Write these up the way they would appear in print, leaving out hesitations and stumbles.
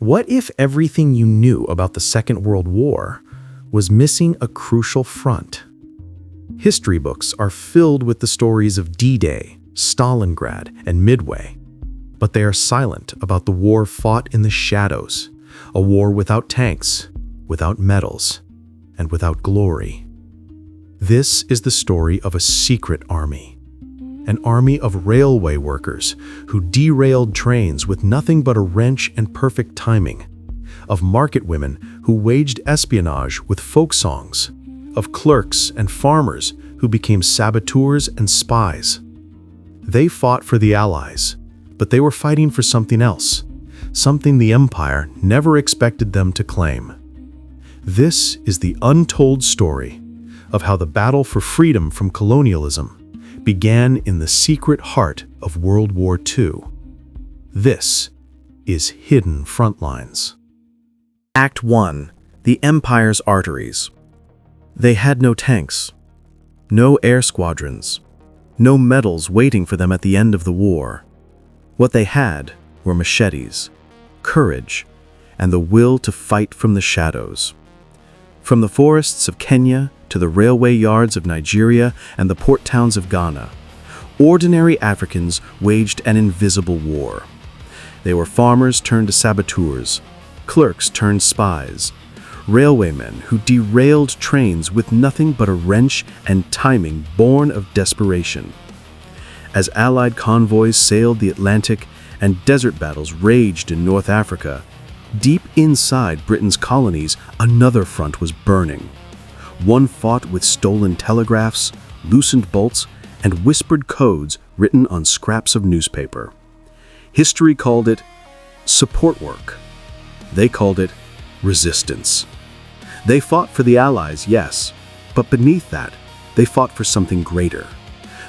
What if everything you knew about the Second World War was missing a crucial front? History books are filled with the stories of D-Day, Stalingrad, and Midway, but they are silent about the war fought in the shadows, a war without tanks, without medals, and without glory. This is the story of a secret army, an army of railway workers who derailed trains with nothing but a wrench and perfect timing, of market women who waged espionage with folk songs, of clerks and farmers who became saboteurs and spies. They fought for the Allies, but they were fighting for something else, something the Empire never expected them to claim. This is the untold story of how the battle for freedom from colonialism began in the secret heart of World War II. This is Hidden Frontlines. Act 1. The Empire's Arteries. They had no tanks, no air squadrons, no medals waiting for them at the end of the war. What they had were machetes, courage, and the will to fight from the shadows. From the forests of Kenya to the railway yards of Nigeria and the port towns of Ghana, ordinary Africans waged an invisible war. They were farmers turned to saboteurs, clerks turned spies, railwaymen who derailed trains with nothing but a wrench and timing born of desperation. As Allied convoys sailed the Atlantic and desert battles raged in North Africa, deep inside Britain's colonies, another front was burning. One fought with stolen telegraphs, loosened bolts, and whispered codes written on scraps of newspaper. History called it support work. They called it resistance. They fought for the Allies, yes, but beneath that, they fought for something greater.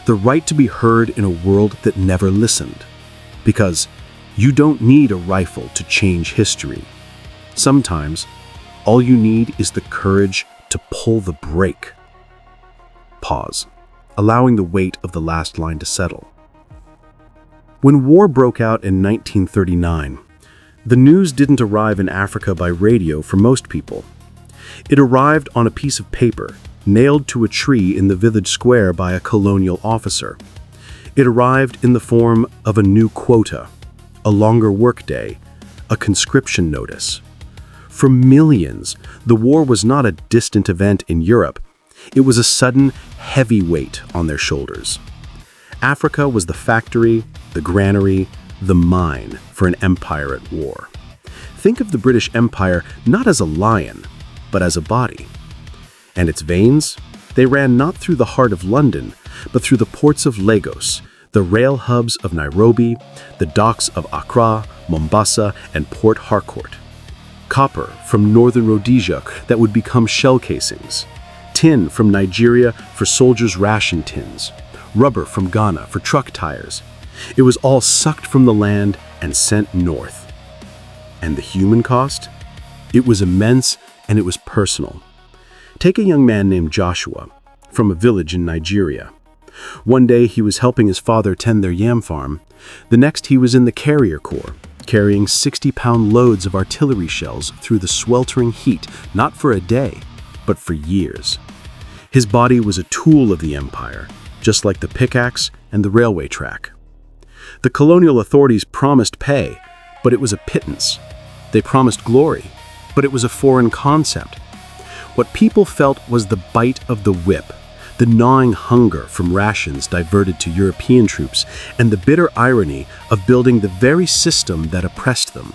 The right to be heard in a world that never listened. Because you don't need a rifle to change history. Sometimes, all you need is the courage to pull the brake. Pause, allowing the weight of the last line to settle. When war broke out in 1939, the news didn't arrive in Africa by radio for most people. It arrived on a piece of paper, nailed to a tree in the village square by a colonial officer. It arrived in the form of a new quota, a longer workday, a conscription notice. For millions, the war was not a distant event in Europe. It was a sudden, heavy weight on their shoulders. Africa was the factory, the granary, the mine for an empire at war. Think of the British Empire not as a lion, but as a body. And its veins? They ran not through the heart of London, but through the ports of Lagos, the rail hubs of Nairobi, the docks of Accra, Mombasa, and Port Harcourt. Copper from northern Rhodesia that would become shell casings. Tin from Nigeria for soldiers' ration tins. Rubber from Ghana for truck tires. It was all sucked from the land and sent north. And the human cost? It was immense and it was personal. Take a young man named Joshua from a village in Nigeria. One day he was helping his father tend their yam farm. The next he was in the carrier corps, carrying 60-pound loads of artillery shells through the sweltering heat, not for a day, but for years. His body was a tool of the empire, just like the pickaxe and the railway track. The colonial authorities promised pay, but it was a pittance. They promised glory, but it was a foreign concept. What people felt was the bite of the whip, the gnawing hunger from rations diverted to European troops, and the bitter irony of building the very system that oppressed them.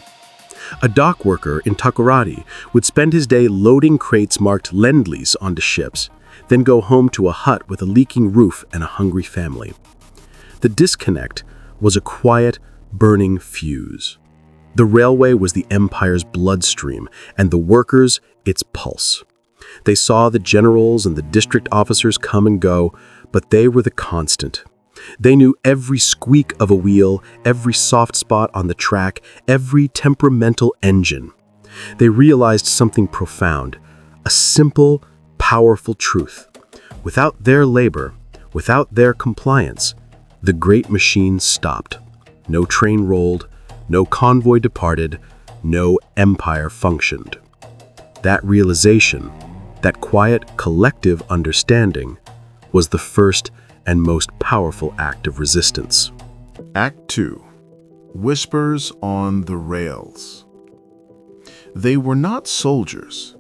A dock worker in Takoradi would spend his day loading crates marked Lend-Lease onto ships, then go home to a hut with a leaking roof and a hungry family. The disconnect was a quiet, burning fuse. The railway was the empire's bloodstream, and the workers its pulse. They saw the generals and the district officers come and go, but they were the constant. They knew every squeak of a wheel, every soft spot on the track, every temperamental engine. They realized something profound, a simple, powerful truth. Without their labor, without their compliance, the great machine stopped. No train rolled, no convoy departed, no empire functioned. That realization, that quiet collective understanding, was the first and most powerful act of resistance. Act 2. Whispers on the Rails. They were not soldiers.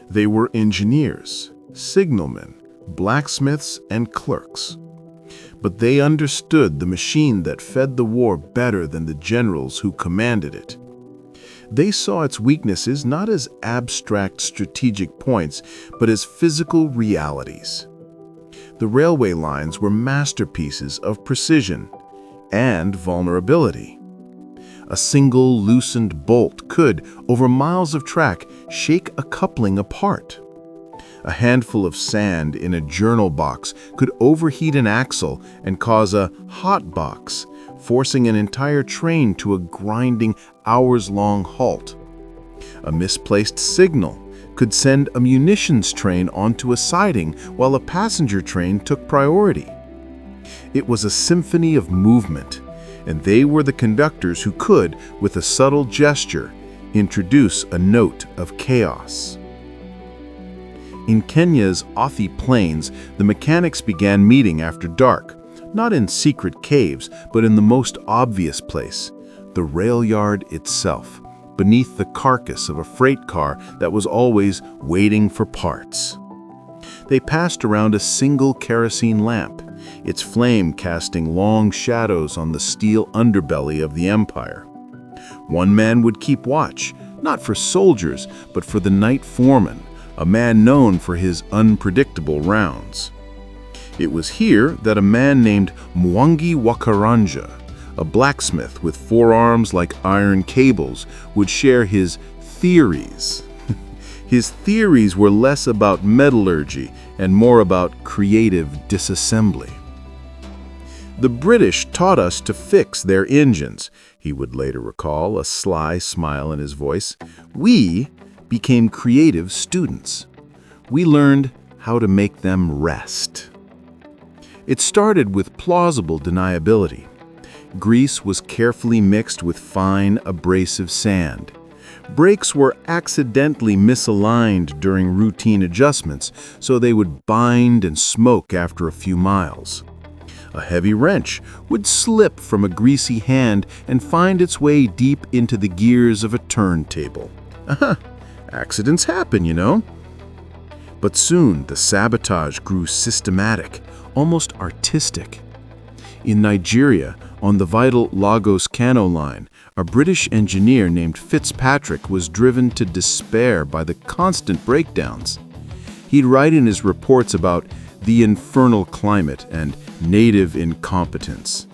They were engineers, signalmen, blacksmiths, and clerks. But they understood the machine that fed the war better than the generals who commanded it. They saw its weaknesses not as abstract strategic points, but as physical realities. The railway lines were masterpieces of precision and vulnerability. A single loosened bolt could, over miles of track, shake a coupling apart. A handful of sand in a journal box could overheat an axle and cause a hot box, forcing an entire train to a grinding, hours-long halt. A misplaced signal could send a munitions train onto a siding while a passenger train took priority. It was a symphony of movement, and they were the conductors who could, with a subtle gesture, introduce a note of chaos. In Kenya's Athi Plains, the mechanics began meeting after dark, not in secret caves, but in the most obvious place, the rail yard itself, beneath the carcass of a freight car that was always waiting for parts. They passed around a single kerosene lamp, its flame casting long shadows on the steel underbelly of the empire. One man would keep watch, not for soldiers, but for the night foreman, a man known for his unpredictable rounds. It was here that a man named Mwangi Wakaranja, a blacksmith with forearms like iron cables, would share his theories. His theories were less about metallurgy and more about creative disassembly. The British taught us to fix their engines, he would later recall, a sly smile in his voice. We became creative students. We learned how to make them rest. It started with plausible deniability. Grease was carefully mixed with fine, abrasive sand. Brakes were accidentally misaligned during routine adjustments, so they would bind and smoke after a few miles. A heavy wrench would slip from a greasy hand and find its way deep into the gears of a turntable. Accidents happen, you know. But soon the sabotage grew systematic, almost artistic. In Nigeria, on the vital Lagos-Kano line, a British engineer named Fitzpatrick was driven to despair by the constant breakdowns. He'd write in his reports about the infernal climate and native incompetence.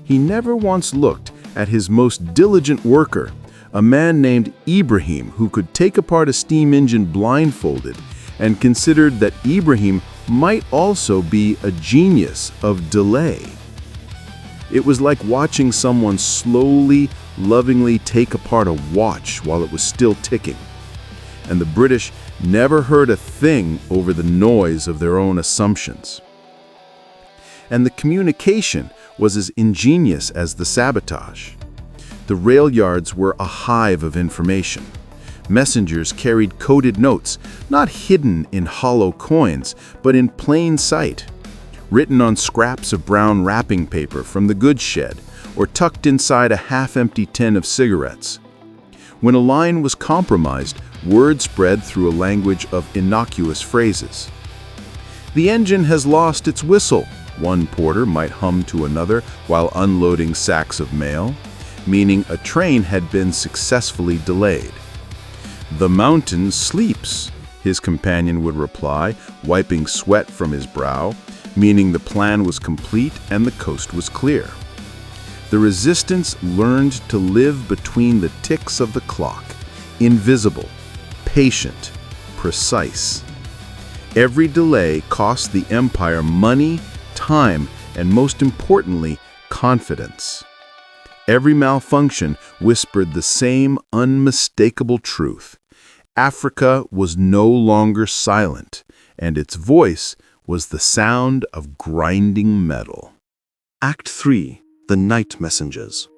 He never once looked at his most diligent worker, a man named Ibrahim, who could take apart a steam engine blindfolded, and considered that Ibrahim might also be a genius of delay. It was like watching someone slowly, lovingly take apart a watch while it was still ticking. And the British never heard a thing over the noise of their own assumptions. And the communication was as ingenious as the sabotage. The rail yards were a hive of information. Messengers carried coded notes, not hidden in hollow coins, but in plain sight, written on scraps of brown wrapping paper from the goods shed, or tucked inside a half-empty tin of cigarettes. When a line was compromised, word spread through a language of innocuous phrases. "The engine has lost its whistle," one porter might hum to another while unloading sacks of mail, meaning a train had been successfully delayed. "The mountain sleeps," his companion would reply, wiping sweat from his brow, meaning the plan was complete and the coast was clear. The resistance learned to live between the ticks of the clock, invisible, patient, precise. Every delay cost the empire money, time, and most importantly, confidence. Every malfunction whispered the same unmistakable truth. Africa was no longer silent, and its voice was the sound of grinding metal. Act 3. The Night Messengers.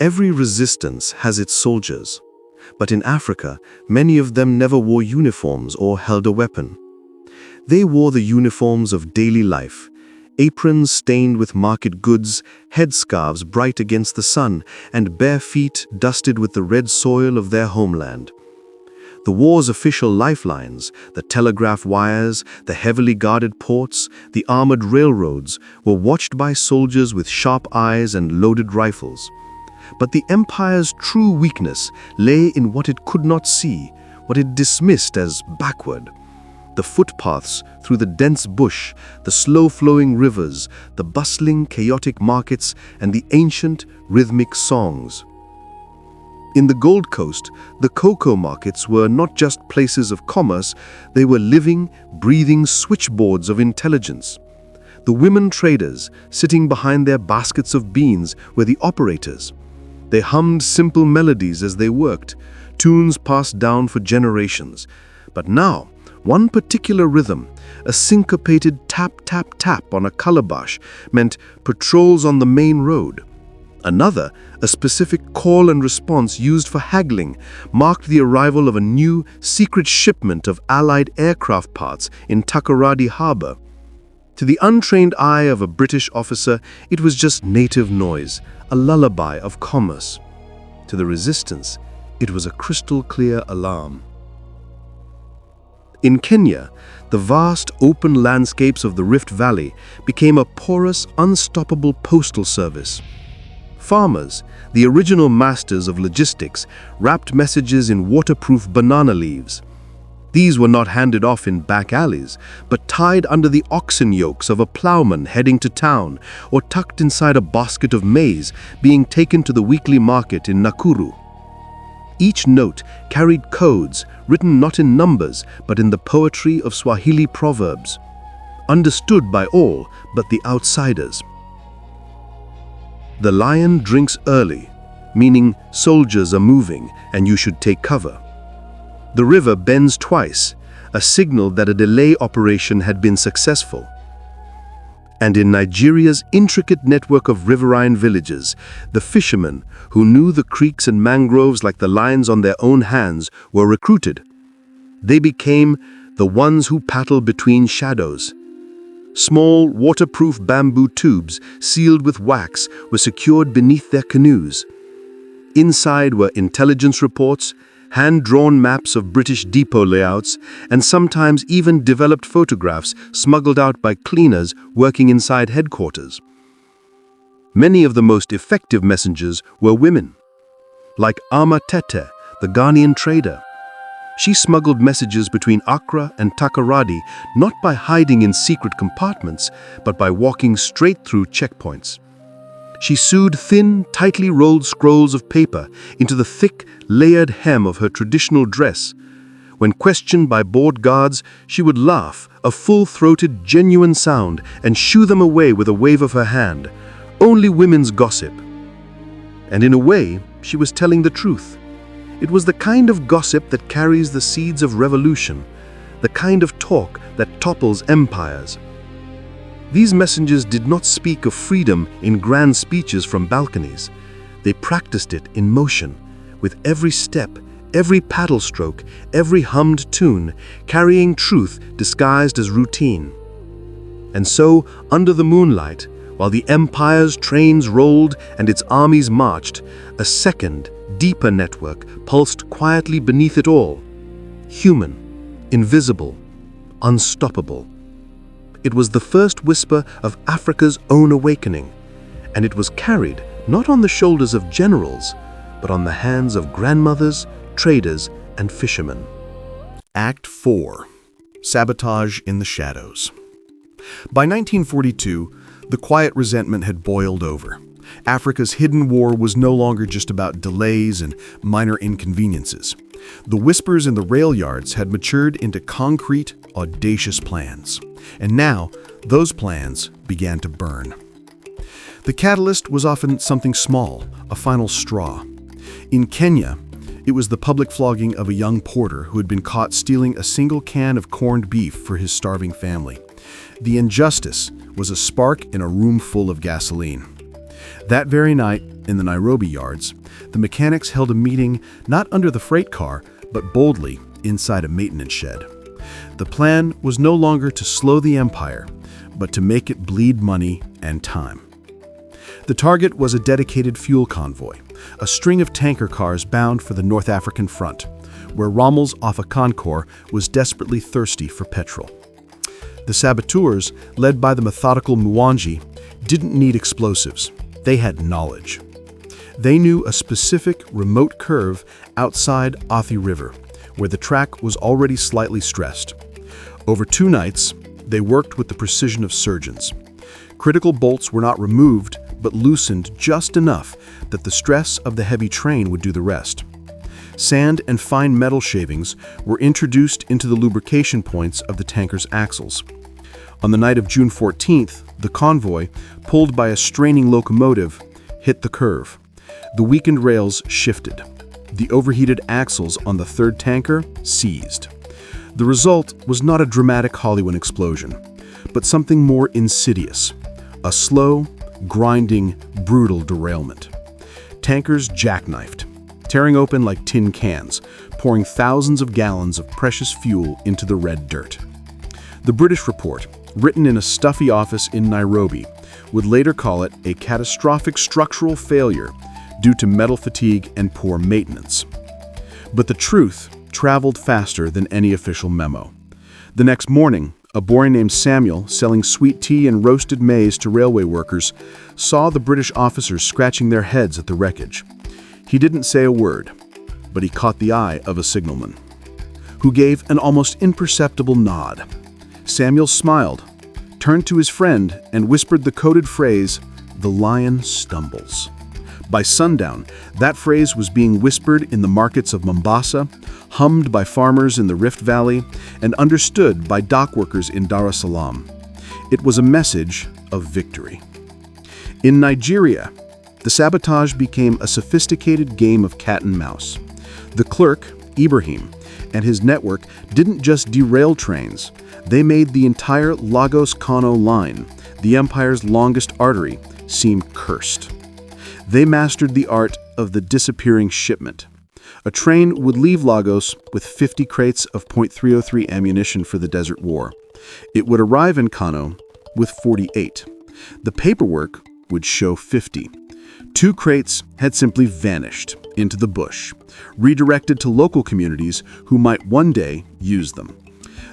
Every resistance has its soldiers, but in Africa, many of them never wore uniforms or held a weapon. They wore the uniforms of daily life, aprons stained with market goods, headscarves bright against the sun, and bare feet dusted with the red soil of their homeland. The war's official lifelines, the telegraph wires, the heavily guarded ports, the armored railroads, were watched by soldiers with sharp eyes and loaded rifles. But the empire's true weakness lay in what it could not see, what it dismissed as backward. The footpaths through the dense bush, the slow-flowing rivers, the bustling, chaotic markets, and the ancient, rhythmic songs. In the Gold Coast, the cocoa markets were not just places of commerce, they were living, breathing switchboards of intelligence. The women traders, sitting behind their baskets of beans, were the operators. They hummed simple melodies as they worked, tunes passed down for generations. But now, one particular rhythm, a syncopated tap-tap-tap on a calabash, meant patrols on the main road. Another, a specific call and response used for haggling, marked the arrival of a new, secret shipment of Allied aircraft parts in Takoradi Harbor. To the untrained eye of a British officer, it was just native noise, a lullaby of commerce. To the resistance, it was a crystal-clear alarm. In Kenya, the vast open landscapes of the Rift Valley became a porous, unstoppable postal service. Farmers, the original masters of logistics, wrapped messages in waterproof banana leaves. These were not handed off in back alleys, but tied under the oxen yokes of a plowman heading to town, or tucked inside a basket of maize being taken to the weekly market in Nakuru. Each note carried codes written not in numbers but in the poetry of Swahili proverbs, understood by all but the outsiders. The lion drinks early, meaning soldiers are moving and you should take cover. The river bends twice, a signal that a delay operation had been successful. And in Nigeria's intricate network of riverine villages, the fishermen, who knew the creeks and mangroves like the lines on their own hands, were recruited. They became the ones who paddled between shadows. Small, waterproof bamboo tubes, sealed with wax, were secured beneath their canoes. Inside were intelligence reports, hand-drawn maps of British depot layouts, and sometimes even developed photographs smuggled out by cleaners working inside headquarters. Many of the most effective messengers were women, like Ama Tete, the Ghanaian trader. She smuggled messages between Accra and Takoradi not by hiding in secret compartments, but by walking straight through checkpoints. She sewed thin, tightly rolled scrolls of paper into the thick, layered hem of her traditional dress. When questioned by board guards, she would laugh, a full-throated, genuine sound, and shoo them away with a wave of her hand. Only women's gossip. And in a way, she was telling the truth. It was the kind of gossip that carries the seeds of revolution, the kind of talk that topples empires. These messengers did not speak of freedom in grand speeches from balconies. They practiced it in motion, with every step, every paddle stroke, every hummed tune, carrying truth disguised as routine. And so, under the moonlight, while the empire's trains rolled and its armies marched, a second, deeper network pulsed quietly beneath it all. Human, invisible, unstoppable. It was the first whisper of Africa's own awakening, and it was carried not on the shoulders of generals, but on the hands of grandmothers, traders, and fishermen. Act 4. Sabotage in the Shadows. By 1942, the quiet resentment had boiled over. Africa's hidden war was no longer just about delays and minor inconveniences. The whispers in the rail yards had matured into concrete, audacious plans. And now, those plans began to burn. The catalyst was often something small, a final straw. In Kenya, it was the public flogging of a young porter who had been caught stealing a single can of corned beef for his starving family. The injustice was a spark in a room full of gasoline. That very night, in the Nairobi yards, the mechanics held a meeting not under the freight car, but boldly inside a maintenance shed. The plan was no longer to slow the empire, but to make it bleed money and time. The target was a dedicated fuel convoy, a string of tanker cars bound for the North African front, where Rommel's Afghan Corps was desperately thirsty for petrol. The saboteurs, led by the methodical Mwangi, didn't need explosives. They had knowledge. They knew a specific remote curve outside Athi River, where the track was already slightly stressed. Over 2 nights, they worked with the precision of surgeons. Critical bolts were not removed, but loosened just enough that the stress of the heavy train would do the rest. Sand and fine metal shavings were introduced into the lubrication points of the tanker's axles. On the night of June 14th, the convoy, pulled by a straining locomotive, hit the curve. The weakened rails shifted. The overheated axles on the third tanker seized. The result was not a dramatic Hollywood explosion, but something more insidious, a slow, grinding, brutal derailment. Tankers jackknifed, tearing open like tin cans, pouring thousands of gallons of precious fuel into the red dirt. The British report, written in a stuffy office in Nairobi, would later call it a catastrophic structural failure due to metal fatigue and poor maintenance. But the truth traveled faster than any official memo. The next morning, a boy named Samuel, selling sweet tea and roasted maize to railway workers, saw the British officers scratching their heads at the wreckage. He didn't say a word, but he caught the eye of a signalman, who gave an almost imperceptible nod. Samuel smiled, turned to his friend, and whispered the coded phrase, "The lion stumbles." By sundown, that phrase was being whispered in the markets of Mombasa, hummed by farmers in the Rift Valley, and understood by dock workers in Dar es Salaam. It was a message of victory. In Nigeria, the sabotage became a sophisticated game of cat and mouse. The clerk, Ibrahim, and his network didn't just derail trains, they made the entire Lagos-Kano line, the empire's longest artery, seem cursed. They mastered the art of the disappearing shipment. A train would leave Lagos with 50 crates of .303 ammunition for the Desert War. It would arrive in Kano with 48. The paperwork would show 50. 2 crates had simply vanished into the bush, redirected to local communities who might one day use them.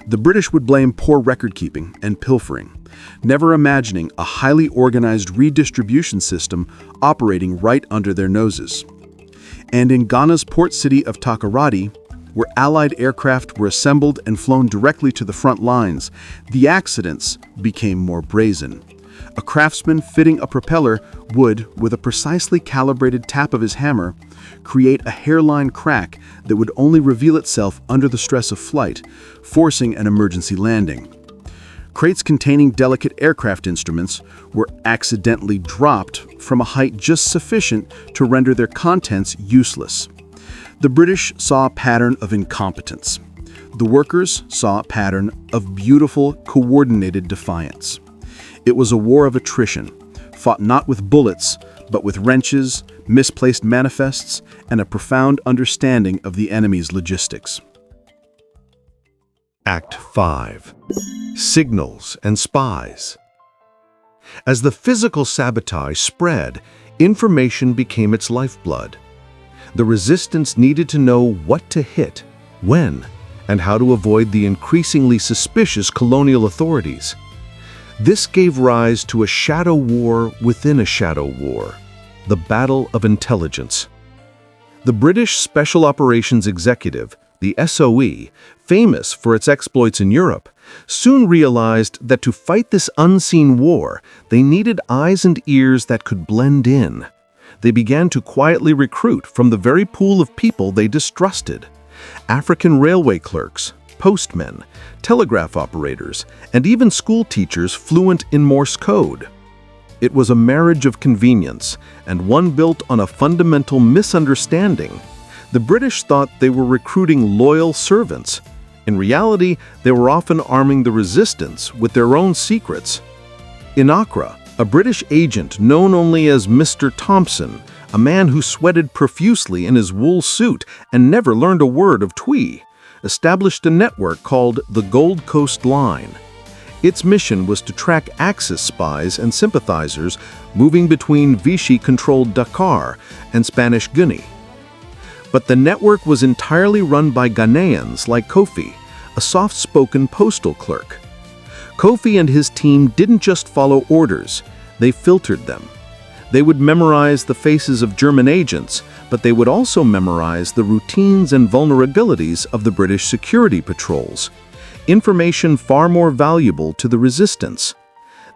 The British would blame poor record-keeping and pilfering, never imagining a highly organized redistribution system operating right under their noses. And in Ghana's port city of Takoradi, where Allied aircraft were assembled and flown directly to the front lines, the accidents became more brazen. A craftsman fitting a propeller would, with a precisely calibrated tap of his hammer, create a hairline crack that would only reveal itself under the stress of flight, forcing an emergency landing. Crates containing delicate aircraft instruments were accidentally dropped from a height just sufficient to render their contents useless. The British saw a pattern of incompetence. The workers saw a pattern of beautiful, coordinated defiance. It was a war of attrition, fought not with bullets, but with wrenches, misplaced manifests, and a profound understanding of the enemy's logistics. Act 5. Signals and Spies. As the physical sabotage spread, information became its lifeblood. The resistance needed to know what to hit, when, and how to avoid the increasingly suspicious colonial authorities. This gave rise to a shadow war within a shadow war, the Battle of Intelligence. The British Special Operations Executive, the SOE, famous for its exploits in Europe, soon realized that to fight this unseen war, they needed eyes and ears that could blend in. They began to quietly recruit from the very pool of people they distrusted: African railway clerks, postmen, telegraph operators, and even school teachers fluent in Morse code. It was a marriage of convenience, and one built on a fundamental misunderstanding. The British thought they were recruiting loyal servants. In reality, they were often arming the resistance with their own secrets. In Accra, A British agent known only as Mr. Thompson, a man who sweated profusely in his wool suit and never learned a word of Twi, established a network called the Gold Coast Line. Its mission was to track Axis spies and sympathizers moving between Vichy-controlled Dakar and Spanish Guinea. But the network was entirely run by Ghanaians like Kofi, a soft-spoken postal clerk. Kofi and his team didn't just follow orders, they filtered them. They would memorize the faces of German agents, but they would also memorize the routines and vulnerabilities of the British security patrols. Information far more valuable to the resistance.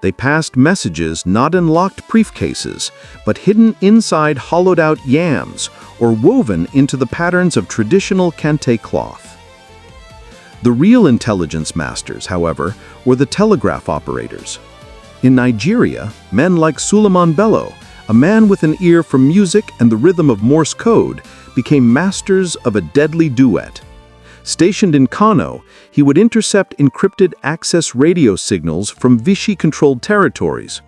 They passed messages not in locked briefcases, but hidden inside hollowed-out yams or woven into the patterns of traditional kente cloth. The real intelligence masters, however, were the telegraph operators. In Nigeria, men like Suleiman Bello, a man with an ear for music and the rhythm of Morse code, became masters of a deadly duet. Stationed in Kano, he would intercept encrypted access radio signals from Vichy-controlled territories.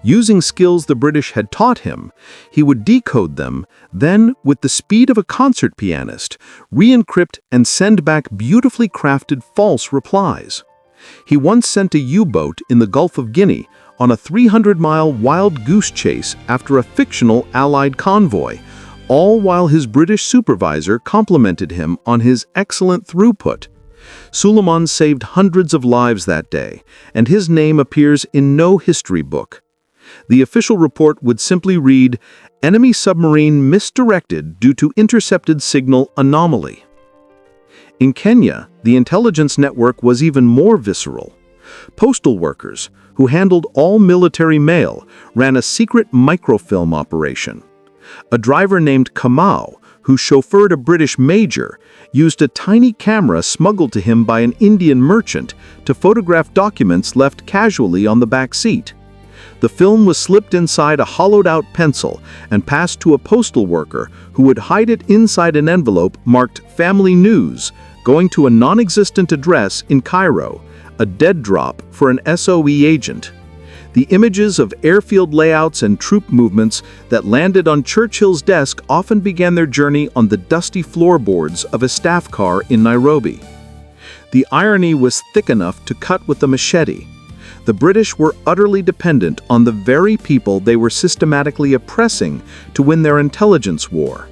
Using skills the British had taught him, he would decode them, then, with the speed of a concert pianist, re-encrypt and send back beautifully crafted false replies. He once sent a U-boat in the Gulf of Guinea on a 300-mile wild goose chase after a fictional Allied convoy, all while his British supervisor complimented him on his excellent throughput. Suleiman saved hundreds of lives that day, and his name appears in no history book. The official report would simply read, "Enemy submarine misdirected due to intercepted signal anomaly." In Kenya, the intelligence network was even more visceral. Postal workers, who handled all military mail, ran a secret microfilm operation. A driver named Kamau, who chauffeured a British major, used a tiny camera smuggled to him by an Indian merchant to photograph documents left casually on the back seat. The film was slipped inside a hollowed-out pencil and passed to a postal worker who would hide it inside an envelope marked Family News, going to a non-existent address in Cairo, a dead drop for an SOE agent. The images of airfield layouts and troop movements that landed on Churchill's desk often began their journey on the dusty floorboards of a staff car in Nairobi. The irony was thick enough to cut with a machete. The British were utterly dependent on the very people they were systematically oppressing to win their intelligence war.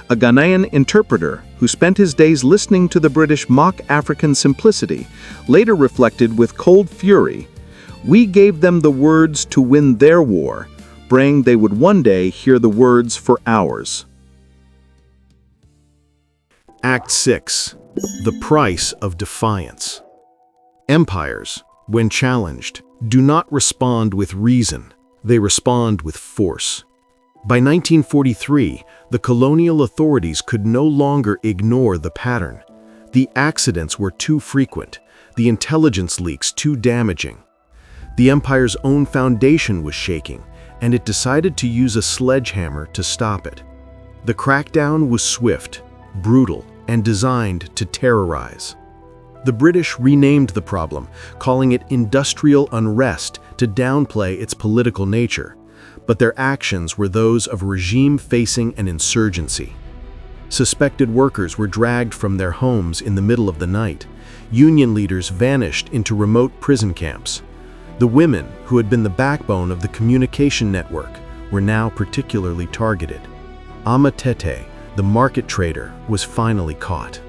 A Ghanaian interpreter, who spent his days listening to the British mock African simplicity, later reflected with cold fury, "We gave them the words to win their war, praying they would one day hear the words for ours." Act 6. The Price of Defiance. Empires, when challenged, do not respond with reason. They respond with force. By 1943, the colonial authorities could no longer ignore the pattern. The accidents were too frequent, the intelligence leaks too damaging. The empire's own foundation was shaking, and it decided to use a sledgehammer to stop it. The crackdown was swift, brutal, and designed to terrorize. The British renamed the problem, calling it industrial unrest to downplay its political nature, but their actions were those of a regime facing an insurgency. Suspected workers were dragged from their homes in the middle of the night. Union leaders vanished into remote prison camps. The women, who had been the backbone of the communication network, were now particularly targeted. Amatete, the market trader, was finally caught.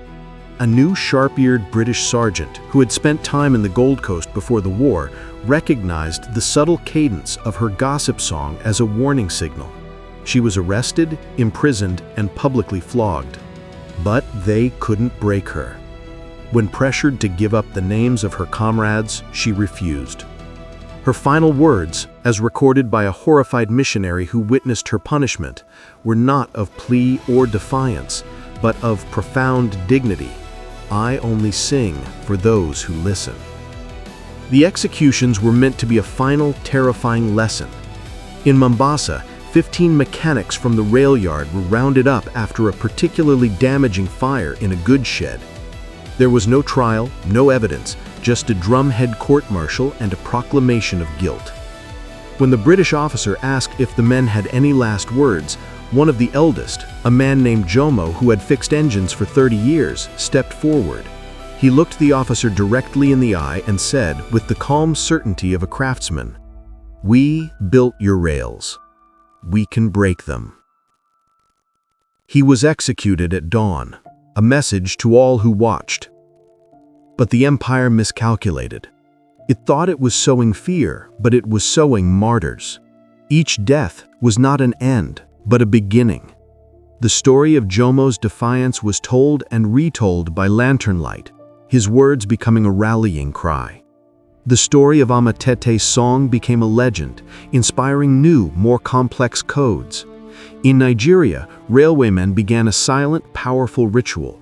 A new sharp-eared British sergeant, who had spent time in the Gold Coast before the war, recognized the subtle cadence of her gossip song as a warning signal. She was arrested, imprisoned, and publicly flogged. But they couldn't break her. When pressured to give up the names of her comrades, she refused. Her final words, as recorded by a horrified missionary who witnessed her punishment, were not of plea or defiance, but of profound dignity. "I only sing for those who listen." The executions were meant to be a final, terrifying lesson. In Mombasa, 15 mechanics from the rail yard were rounded up after a particularly damaging fire in a goods shed. There was no trial, no evidence, just a drumhead court-martial and a proclamation of guilt. When the British officer asked if the men had any last words, one of the eldest, a man named Jomo who had fixed engines for 30 years, stepped forward. He looked the officer directly in the eye and said, with the calm certainty of a craftsman, "We built your rails. We can break them." He was executed at dawn, a message to all who watched. But the Empire miscalculated. It thought it was sowing fear, but it was sowing martyrs. Each death was not an end, but a beginning. The story of Jomo's defiance was told and retold by lantern light, his words becoming a rallying cry. The story of Amatete's song became a legend, inspiring new, more complex codes. In Nigeria, railwaymen began a silent, powerful ritual.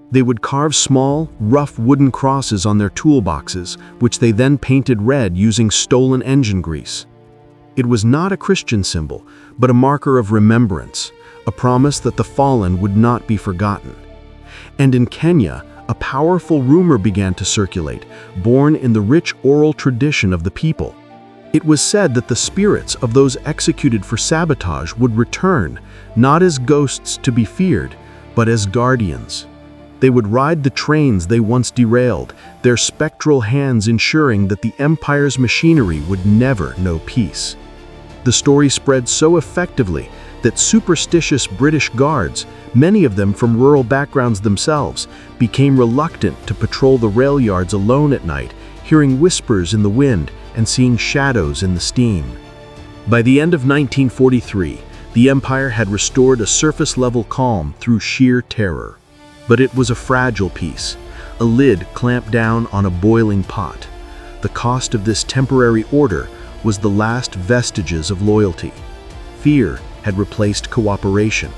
They would carve small, rough wooden crosses on their toolboxes, which they then painted red using stolen engine grease. It was not a Christian symbol, but a marker of remembrance, a promise that the fallen would not be forgotten. And in Kenya, a powerful rumor began to circulate, born in the rich oral tradition of the people. It was said that the spirits of those executed for sabotage would return, not as ghosts to be feared, but as guardians. They would ride the trains they once derailed, their spectral hands ensuring that the Empire's machinery would never know peace. The story spread so effectively that superstitious British guards, many of them from rural backgrounds themselves, became reluctant to patrol the rail yards alone at night, hearing whispers in the wind and seeing shadows in the steam. By the end of 1943, the Empire had restored a surface-level calm through sheer terror. But it was a fragile peace, a lid clamped down on a boiling pot. The cost of this temporary order was the last vestiges of loyalty. Fear had replaced cooperation.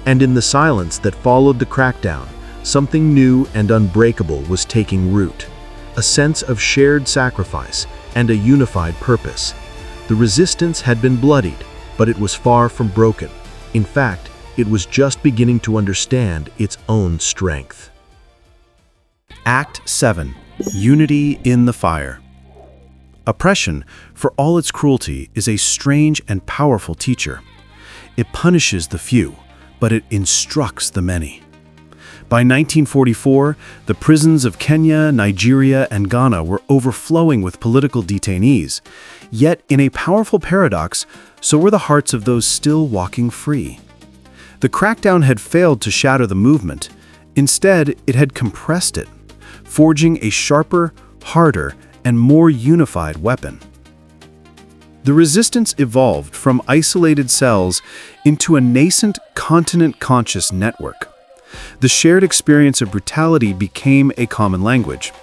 And in the silence that followed the crackdown, something new and unbreakable was taking root. A sense of shared sacrifice and a unified purpose. The resistance had been bloodied, but it was far from broken. In fact, it was just beginning to understand its own strength. Act 7. Unity in the Fire. Oppression, for all its cruelty, is a strange and powerful teacher. It punishes the few, but it instructs the many. By 1944, the prisons of Kenya, Nigeria, and Ghana were overflowing with political detainees. Yet, in a powerful paradox, so were the hearts of those still walking free. The crackdown had failed to shatter the movement. Instead, it had compressed it, forging a sharper, harder, and more unified weapon. The resistance evolved from isolated cells into a nascent, continent-conscious network. The shared experience of brutality became a common language.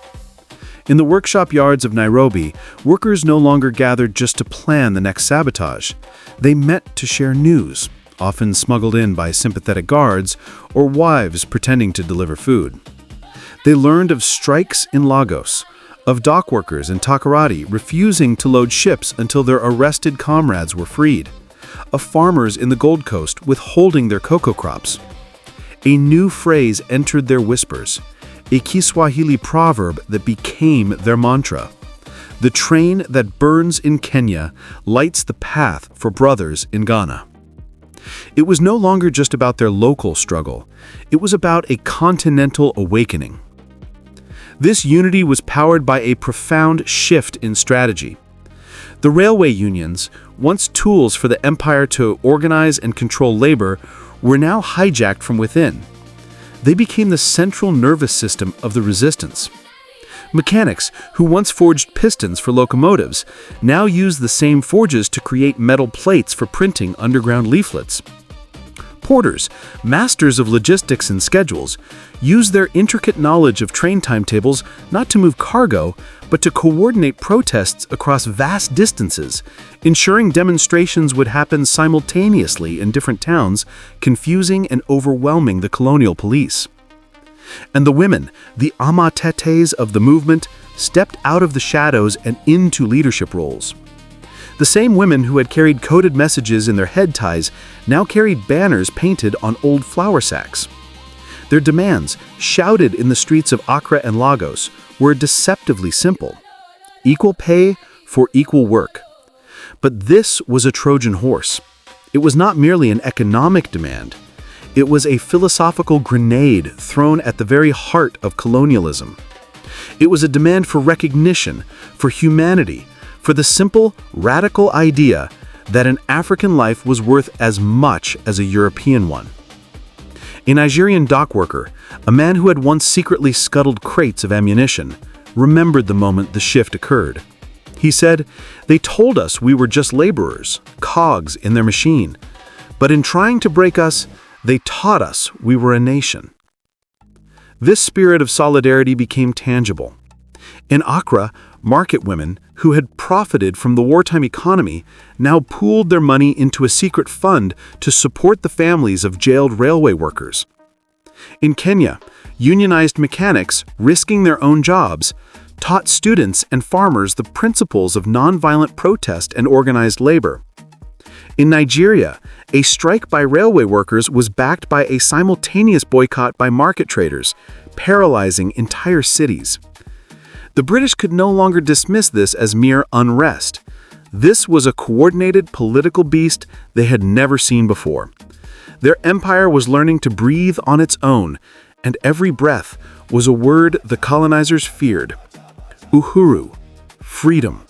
In the workshop yards of Nairobi, workers no longer gathered just to plan the next sabotage. They met to share news, often smuggled in by sympathetic guards or wives pretending to deliver food. They learned of strikes in Lagos, of dock workers in Takoradi refusing to load ships until their arrested comrades were freed, of farmers in the Gold Coast withholding their cocoa crops. A new phrase entered their whispers, a Kiswahili proverb that became their mantra. The train that burns in Kenya lights the path for brothers in Ghana. It was no longer just about their local struggle. It was about a continental awakening. This unity was powered by a profound shift in strategy. The railway unions, once tools for the empire to organize and control labor, were now hijacked from within. They became the central nervous system of the resistance. Mechanics, who once forged pistons for locomotives, now use the same forges to create metal plates for printing underground leaflets. Porters, masters of logistics and schedules, use their intricate knowledge of train timetables not to move cargo, but to coordinate protests across vast distances, ensuring demonstrations would happen simultaneously in different towns, confusing and overwhelming the colonial police. And the women, the amatetes of the movement, stepped out of the shadows and into leadership roles. The same women who had carried coded messages in their head ties now carried banners painted on old flour sacks. Their demands, shouted in the streets of Accra and Lagos, were deceptively simple. Equal pay for equal work. But this was a Trojan horse. It was not merely an economic demand. It was a philosophical grenade thrown at the very heart of colonialism. It was a demand for recognition, for humanity, for the simple, radical idea that an African life was worth as much as a European one. A Nigerian dockworker, a man who had once secretly scuttled crates of ammunition, remembered the moment the shift occurred. He said, "They told us we were just laborers, cogs in their machine. But in trying to break us, they taught us we were a nation." This spirit of solidarity became tangible. In Accra, market women who had profited from the wartime economy now pooled their money into a secret fund to support the families of jailed railway workers. In Kenya, unionized mechanics, risking their own jobs, taught students and farmers the principles of nonviolent protest and organized labor. In Nigeria, a strike by railway workers was backed by a simultaneous boycott by market traders, paralyzing entire cities. The British could no longer dismiss this as mere unrest. This was a coordinated political beast they had never seen before. Their empire was learning to breathe on its own, and every breath was a word the colonizers feared. Uhuru, freedom.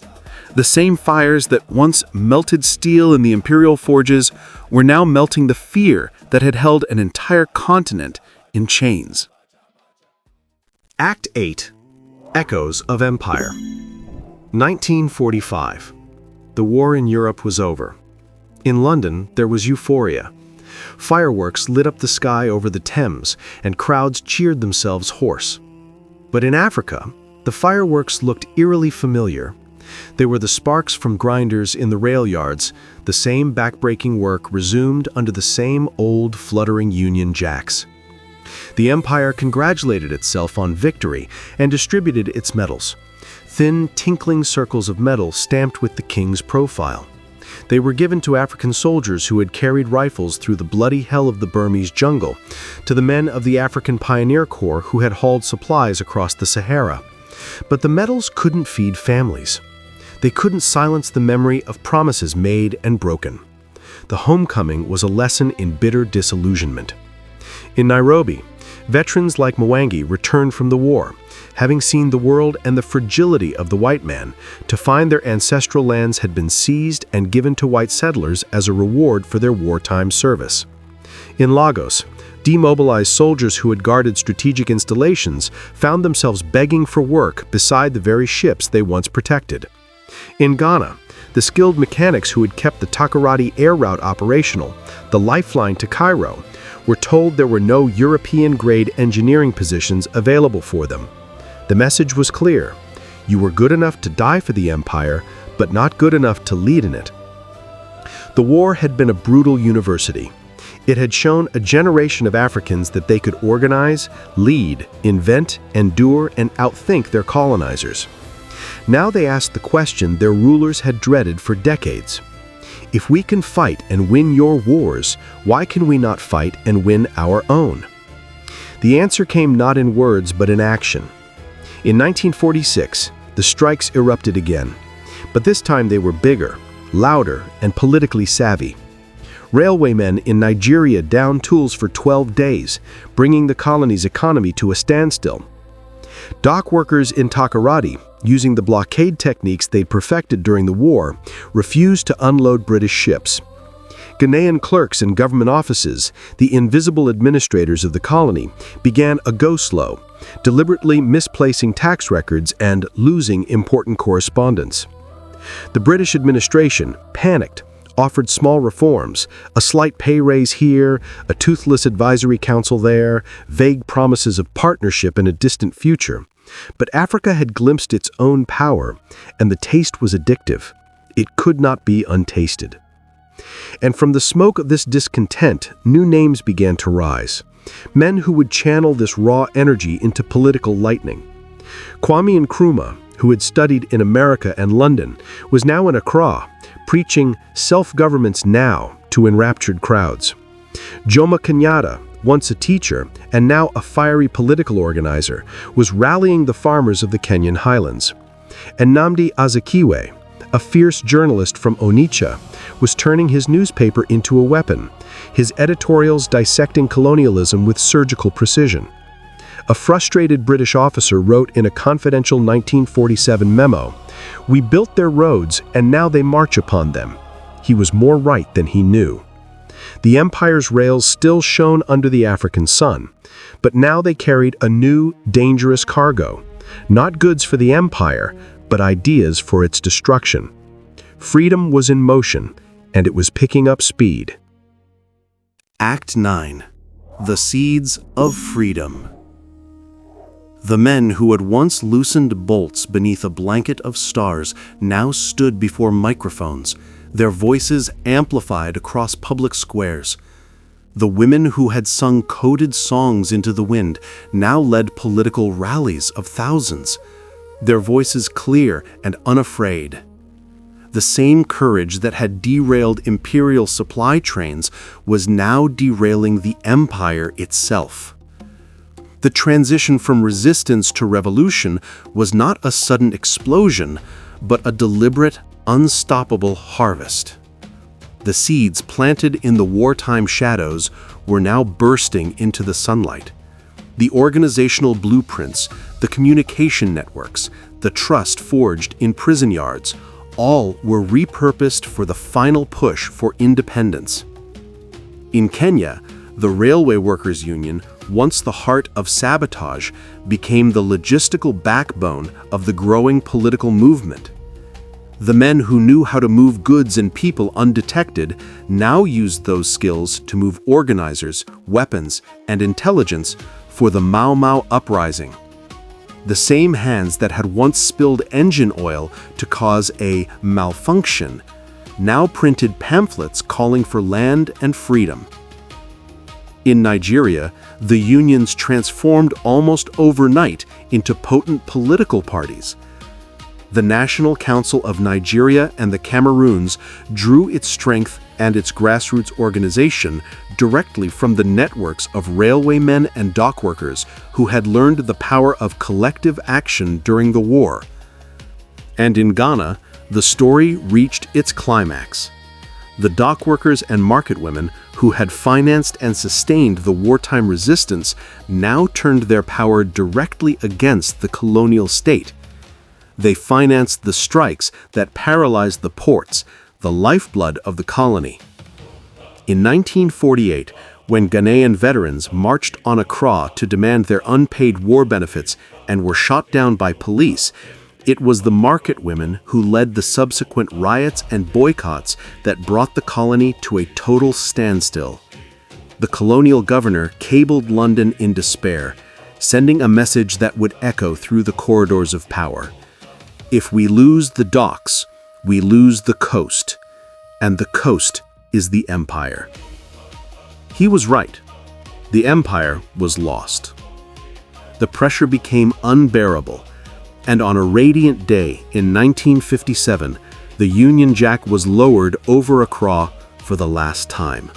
The same fires that once melted steel in the imperial forges were now melting the fear that had held an entire continent in chains. Act 8. Echoes of Empire. 1945. The war in Europe was over. In London, there was euphoria. Fireworks lit up the sky over the Thames, and crowds cheered themselves hoarse. But in Africa, the fireworks looked eerily familiar. They were the sparks from grinders in the rail yards, the same backbreaking work resumed under the same old fluttering Union Jacks. The empire congratulated itself on victory and distributed its medals. Thin, tinkling circles of metal stamped with the king's profile. They were given to African soldiers who had carried rifles through the bloody hell of the Burmese jungle, to the men of the African Pioneer Corps who had hauled supplies across the Sahara. But the medals couldn't feed families. They couldn't silence the memory of promises made and broken. The homecoming was a lesson in bitter disillusionment. In Nairobi, veterans like Mwangi returned from the war, having seen the world and the fragility of the white man, to find their ancestral lands had been seized and given to white settlers as a reward for their wartime service. In Lagos, demobilized soldiers who had guarded strategic installations found themselves begging for work beside the very ships they once protected. In Ghana, the skilled mechanics who had kept the Takoradi air route operational, the lifeline to Cairo, were told there were no European-grade engineering positions available for them. The message was clear: you were good enough to die for the empire, but not good enough to lead in it. The war had been a brutal university. It had shown a generation of Africans that they could organize, lead, invent, endure, and outthink their colonizers. Now they asked the question their rulers had dreaded for decades. If we can fight and win your wars, why can we not fight and win our own? The answer came not in words but in action. In 1946, the strikes erupted again, but this time they were bigger, louder, and politically savvy. Railwaymen in Nigeria downed tools for 12 days, bringing the colony's economy to a standstill. Dock workers in Takoradi, using the blockade techniques they'd perfected during the war, refused to unload British ships. Ghanaian clerks in government offices, the invisible administrators of the colony, began a go-slow, deliberately misplacing tax records and losing important correspondence. The British administration, panicked, offered small reforms, a slight pay raise here, a toothless advisory council there, vague promises of partnership in a distant future. But Africa had glimpsed its own power, and the taste was addictive. It could not be untasted. And from the smoke of this discontent, new names began to rise. Men who would channel this raw energy into political lightning. Kwame Nkrumah, who had studied in America and London, was now in Accra, preaching self-governments now to enraptured crowds. Jomo Kenyatta, once a teacher and now a fiery political organizer, was rallying the farmers of the Kenyan highlands. And Nnamdi Azikiwe, A fierce journalist from Onitsha was turning his newspaper into a weapon, his editorials dissecting colonialism with surgical precision. A frustrated British officer wrote in a confidential 1947 memo, "We built their roads and now they march upon them." He was more right than he knew. The empire's rails still shone under the African sun, but now they carried a new, dangerous cargo. Not goods for the empire, but ideas for its destruction. Freedom was in motion, and it was picking up speed. Act 9. The Seeds of Freedom. The men who had once loosened bolts beneath a blanket of stars now stood before microphones, their voices amplified across public squares. The women who had sung coded songs into the wind now led political rallies of thousands, their voices clear and unafraid. The same courage that had derailed imperial supply trains was now derailing the empire itself. The transition from resistance to revolution was not a sudden explosion, but a deliberate, unstoppable harvest. The seeds planted in the wartime shadows were now bursting into the sunlight. The organizational blueprints, the communication networks, the trust forged in prison yards, all were repurposed for the final push for independence. In Kenya, the Railway Workers' Union, once the heart of Sabotage, became the logistical backbone of the growing political movement. The men who knew how to move goods and people undetected now used those skills to move organizers, weapons, and intelligence for the Mau Mau uprising. The same hands that had once spilled engine oil to cause a malfunction now printed pamphlets calling for land and freedom. In Nigeria, the unions transformed almost overnight into potent political parties. The National Council of Nigeria and the Cameroons drew its strength and its grassroots organization directly from the networks of railwaymen and dockworkers who had learned the power of collective action during the war. And in Ghana, the story reached its climax. The dockworkers and market women who had financed and sustained the wartime resistance now turned their power directly against the colonial state. They financed the strikes that paralyzed the ports, the lifeblood of the colony. In 1948, when Ghanaian veterans marched on Accra to demand their unpaid war benefits and were shot down by police, it was the market women who led the subsequent riots and boycotts that brought the colony to a total standstill. The colonial governor cabled London in despair, sending a message that would echo through the corridors of power. If we lose the docks, we lose the coast, and the coast is the empire. He was right. The empire was lost. The pressure became unbearable, and on a radiant day in 1957, the Union Jack was lowered over Accra for the last time.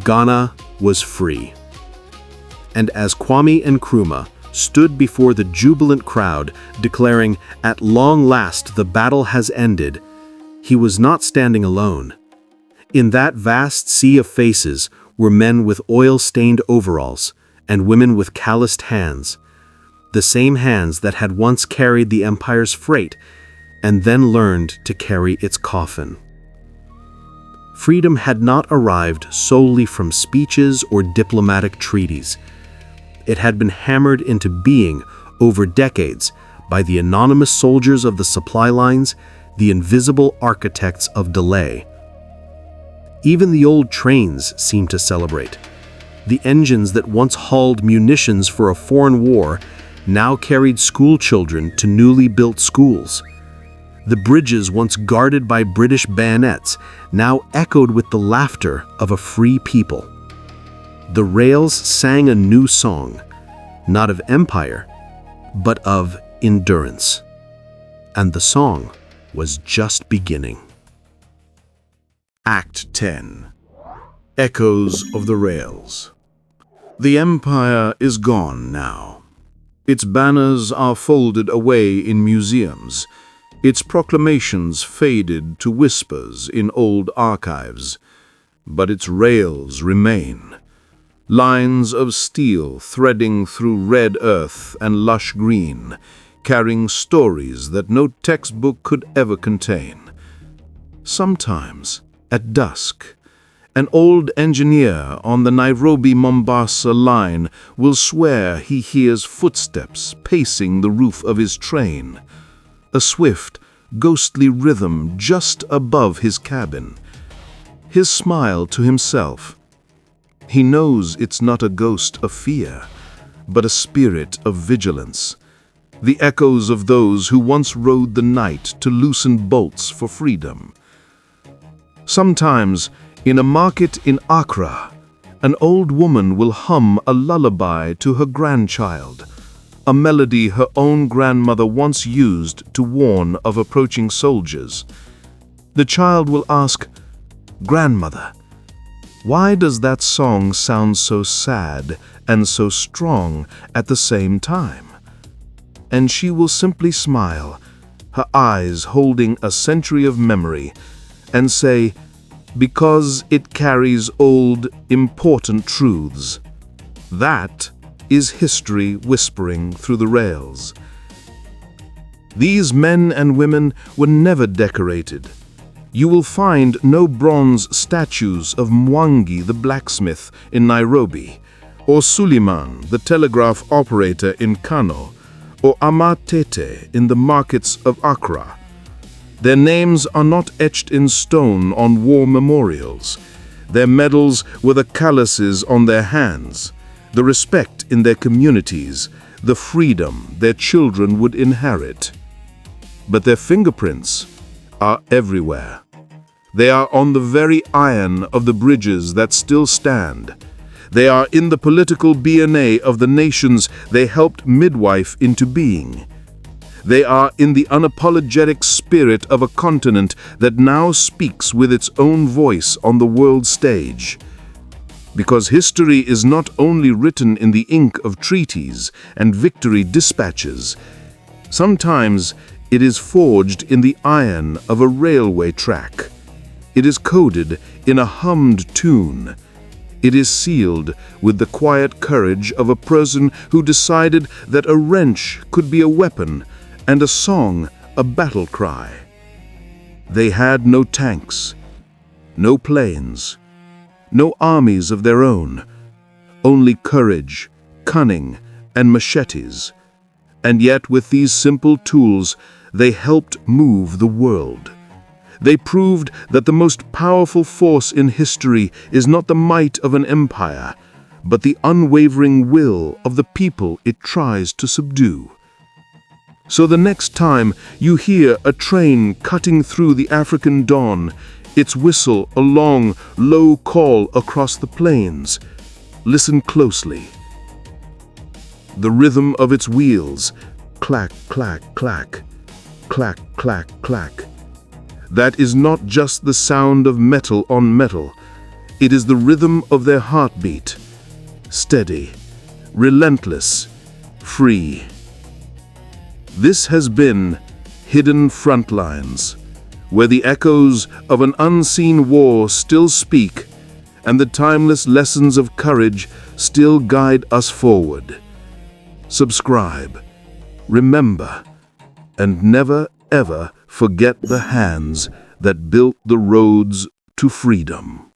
Ghana was free. And as Kwame Nkrumah stood before the jubilant crowd, declaring, "At long last the battle has ended," he was not standing alone. In that vast sea of faces were men with oil-stained overalls and women with calloused hands, the same hands that had once carried the empire's freight and then learned to carry its coffin. Freedom had not arrived solely from speeches or diplomatic treaties. It had been hammered into being over decades by the anonymous soldiers of the supply lines, the invisible architects of delay. Even the old trains seemed to celebrate. The engines that once hauled munitions for a foreign war now carried school children to newly built schools. The bridges once guarded by British bayonets now echoed with the laughter of a free people. The rails sang a new song, not of empire, but of endurance. And the song was just beginning. Act 10. Echoes of the Rails. The empire is gone now. Its banners are folded away in museums. Its proclamations faded to whispers in old archives, but its rails remain. Lines of steel threading through red earth and lush green, carrying stories that no textbook could ever contain. Sometimes, at dusk, an old engineer on the Nairobi-Mombasa line will swear he hears footsteps pacing the roof of his train, a swift, ghostly rhythm just above his cabin. His smile to himself. He knows it's not a ghost of fear, but a spirit of vigilance. The echoes of those who once rode the night to loosen bolts for freedom. Sometimes, in a market in Accra, an old woman will hum a lullaby to her grandchild, a melody her own grandmother once used to warn of approaching soldiers. The child will ask, "Grandmother, why does that song sound so sad and so strong at the same time?" And she will simply smile, her eyes holding a century of memory, and say, "Because it carries old, important truths." That is history whispering through the rails. These men and women were never decorated. You will find no bronze statues of Mwangi the blacksmith in Nairobi, or Suleiman the telegraph operator in Kano, or Amatete in the markets of Accra. Their names are not etched in stone on war memorials. Their medals were the calluses on their hands, the respect in their communities, the freedom their children would inherit. But their fingerprints are everywhere. They are on the very iron of the bridges that still stand. They are in the political DNA of the nations they helped midwife into being. They are in the unapologetic spirit of a continent that now speaks with its own voice on the world stage. Because history is not only written in the ink of treaties and victory dispatches, sometimes it is forged in the iron of a railway track. It is coded in a hummed tune. It is sealed with the quiet courage of a person who decided that a wrench could be a weapon and a song a battle cry. They had no tanks, no planes, no armies of their own, only courage, cunning, and machetes. And yet with these simple tools, they helped move the world. They proved that the most powerful force in history is not the might of an empire, but the unwavering will of the people it tries to subdue. So the next time you hear a train cutting through the African dawn, its whistle a long, low call across the plains, listen closely. The rhythm of its wheels, clack, clack, clack, clack, clack, clack. That is not just the sound of metal on metal. It is the rhythm of their heartbeat. Steady, relentless, free. This has been Hidden Frontlines, where the echoes of an unseen war still speak and the timeless lessons of courage still guide us forward. Subscribe, remember, and never ever forget the hands that built the roads to freedom.